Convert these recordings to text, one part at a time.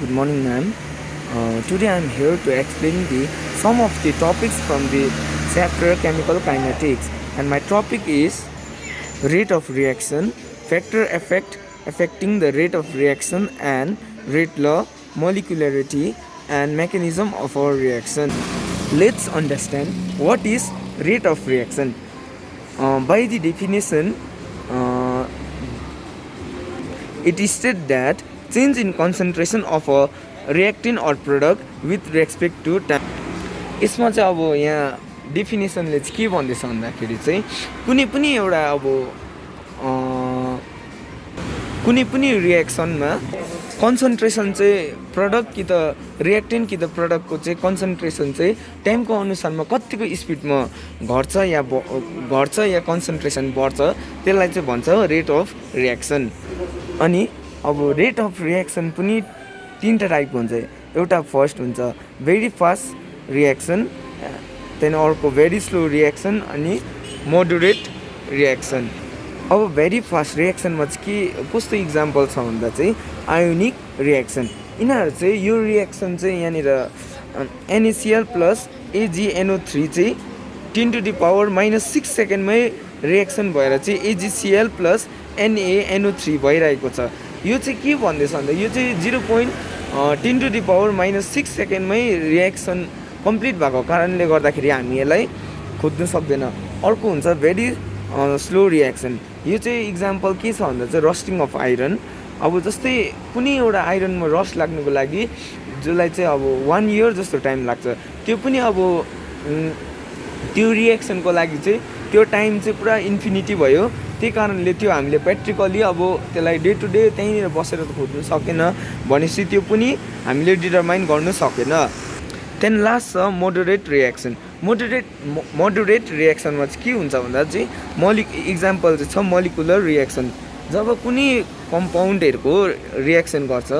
good morning, ma'am. Today I am here to explain some of the topics from the chapter Chemical Kinetics, and my topic is rate of reaction, factor effect affecting the rate of reaction, and rate law, molecularity, and mechanism of our reaction. Let's understand what is rate of reaction. By the definition, it is said that change in concentration of a reactant or product with respect to time. यसमा चाहिँ अब यहाँ डेफिनेसनले चाहिँ के भन्दैछ भन्दाखेरि चाहिँ कुनै पनि एउटा अब कुनै पनि रिएक्सनमा कन्सन्ट्रेसन चाहिँ प्रडक्ट कि त रिएक्टेन्ट कि त प्रडक्टको चाहिँ कन्सन्ट्रेसन चाहिँ टाइमको अनुसारमा कतिको स्पिडमा घट्छ या कन्सन्ट्रेसन बढ्छ त्यसलाई चाहिँ भन्छ रेट अफ रिएक्सन. अनि अब रेट अफ रिएक्सन पनि तीनवटा टाइपको हुन्छ. एउटा फर्स्ट हुन्छ भेरी फास्ट रिएक्सन, त्यहाँदेखि अर्को भेरी स्लो रिएक्सन अनि मोडरेट रिएक्सन. अब भेरी फास्ट रिएक्सनमा चाहिँ के कस्तो इक्जाम्पल छ भन्दा चाहिँ आयोनिक रिएक्सन. यिनीहरू चाहिँ यो रिएक्सन चाहिँ यहाँनिर NaCl प्लस AgNO3 चाहिँ 10⁻⁻6 सेकेन्डमै रिएक्सन भएर चाहिँ AgCl प्लस NaNO3 भइरहेको छ. यो चाहिँ के भन्दैछ भन्दा यो चाहिँ 0.10⁻⁻6 सेकेन्डमै रिएक्सन कम्प्लिट भएको कारणले गर्दाखेरि हामी यसलाई खोज्नु सक्दैन. अर्को हुन्छ भेरी स्लो रिएक्सन. यो चाहिँ इक्जाम्पल के छ भन्दा चाहिँ रस्टिङ अफ आइरन. अब जस्तै कुनै एउटा आइरनमा रस्ट लाग्नुको लागि जसलाई चाहिँ अब 1 इयर जस्तो टाइम लाग्छ, त्यो पनि अब त्यो रिएक्सनको लागि चाहिँ त्यो टाइम चाहिँ पुरा इन्फिनिटी भयो. त्यही कारणले त्यो हामीले प्र्याक्टिकली अब त्यसलाई डे टु डे त्यहीँनिर बसेर त खोज्नु सकेन भनेपछि त्यो पनि हामीले डिटरमाइन गर्नु सकेन. त्यहाँदेखि लास्ट छ मोडरेट रिएक्सन. मोडरेट रिएक्सनमा चाहिँ के हुन्छ भन्दा चाहिँ इक्जाम्पल चाहिँ छ मोलिकुलर रिएक्सन. जब कुनै कम्पाउन्डहरूको रिएक्सन गर्छ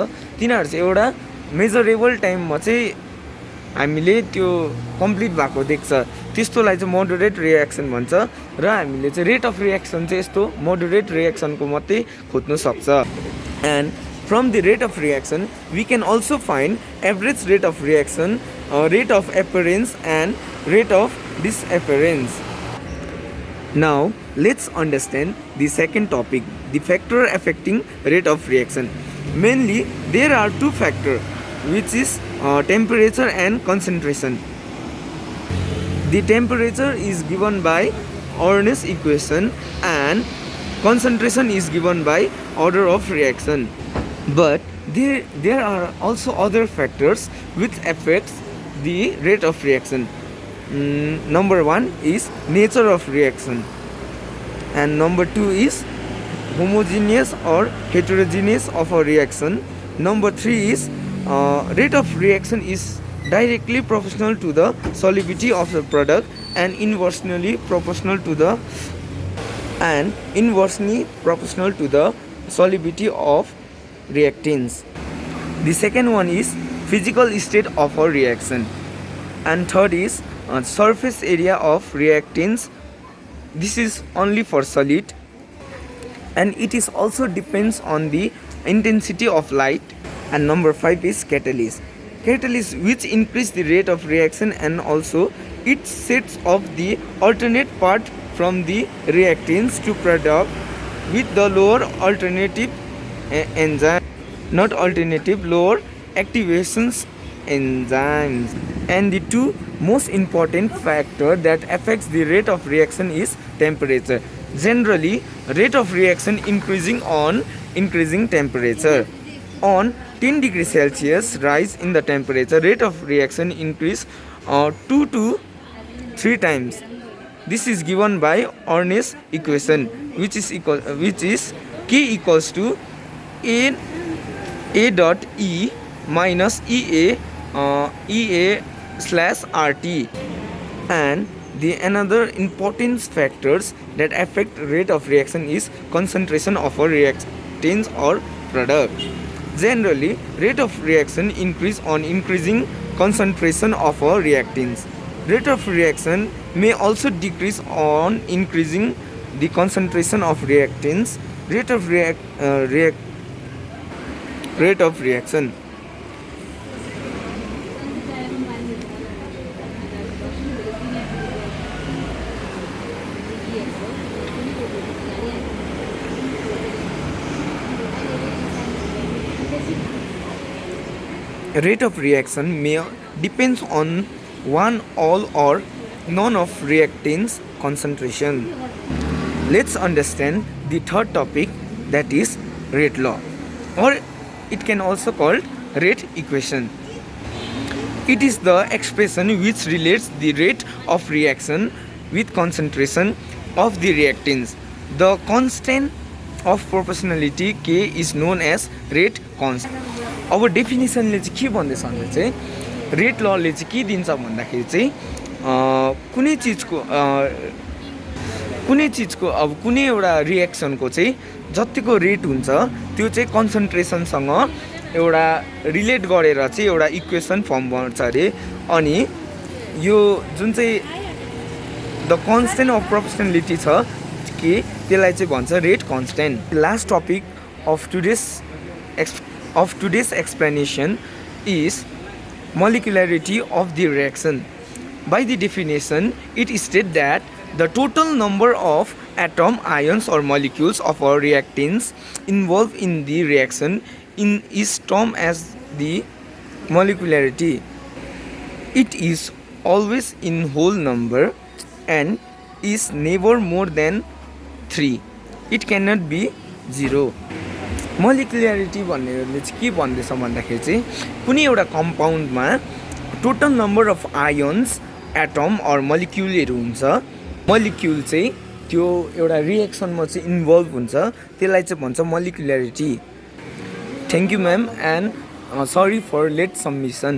तिनीहरू चाहिँ एउटा मेजरेबल टाइममा चाहिँ हामीले त्यो कम्प्लिट भएको देख्छ, त्यस्तोलाई चाहिँ मोडरेट रिएक्सन भन्छ. र हामीले चाहिँ रेट अफ रिएक्सन चाहिँ यस्तो मोडरेट रिएक्सनको मात्रै खोज्नु सक्छ. And from the rate of reaction we can also find average rate of reaction, rate of appearance and rate of disappearance. Now let's understand the second topic, the factor affecting rate of reaction. Mainly there are two factors, which is temperature and concentration. The temperature is given by Orner's equation and concentration is given by order of reaction. But there are also other factors which affects the rate of reaction. Number 1 is nature of reaction, and number 2 is homogeneous or heterogeneous of a reaction. Number 3 is rate of reaction is directly proportional to the solubility of the product and inversely proportional to the solubility of reactants. The second one is physical state of a reaction, and third is surface area of reactants. This is only for solid, and it is also depends on the intensity of light. And number 5 is catalyst which increase the rate of reaction, and also it sets off the alternate part from the reactants to product with the lower alternative enzyme, not alternative, lower activations enzymes. And the two most important factor that affects the rate of reaction is temperature. Generally rate of reaction increasing on increasing temperature. On 10 degrees Celsius rise in the temperature, rate of reaction increase 2 to 3 times. This is given by Orner's equation, which is K equals to A dot E minus EA slash RT. And the another important factors that affect rate of reaction is concentration of a reactants or product. Generally rate of reaction increase on increasing concentration of a reactants. Rate of reaction may also decrease on increasing the concentration of reactants. Rate of reaction Rate of reaction may depends on one, all, or none of reactants concentration. Let's understand the third topic, that is rate law, or it can also called rate equation. It is the expression which relates the rate of reaction with concentration of the reactants. The constant of proportionality K is known as rate constant. अब डेफिनेसनले चाहिँ के भन्दैछ भन्दा चाहिँ rate लले चाहिँ के दिन्छ भन्दाखेरि चाहिँ कुनै चिजको अब कुनै एउटा रिएक्सनको चाहिँ जतिको रेट हुन्छ त्यो चाहिँ कन्सन्ट्रेसनसँग एउटा रिलेट गरेर चाहिँ एउटा इक्वेसन फर्म गर्छ अरे। अनि यो जुन चाहिँ द कन्स्टेन्ट अफ प्रोपोर्सनलिटी छ कि त्यसलाई चाहिँ भन्छ rate constant. Last topic of today's explanation is molecularity of the reaction. By the definition, it states that the total number of atom, ions or molecules of our reactants involved in the reaction is termed as the molecularity. It is always in whole number and is never more than 3. It cannot be 0. Molecularity भन्नेले चाहिँ के भन्दैछ भन्दाखेरि चाहिँ कुनै एउटा कम्पाउन्डमा total number of ions, atom or मोलिक्युलहरू हुन्छ। मोलिक्युल चाहिँ त्यो एउटा रिएक्सनमा चाहिँ इन्भल्भ हुन्छ, त्यसलाई चाहिँ भन्छ molecularity. Thank you ma'am and sorry for late submission.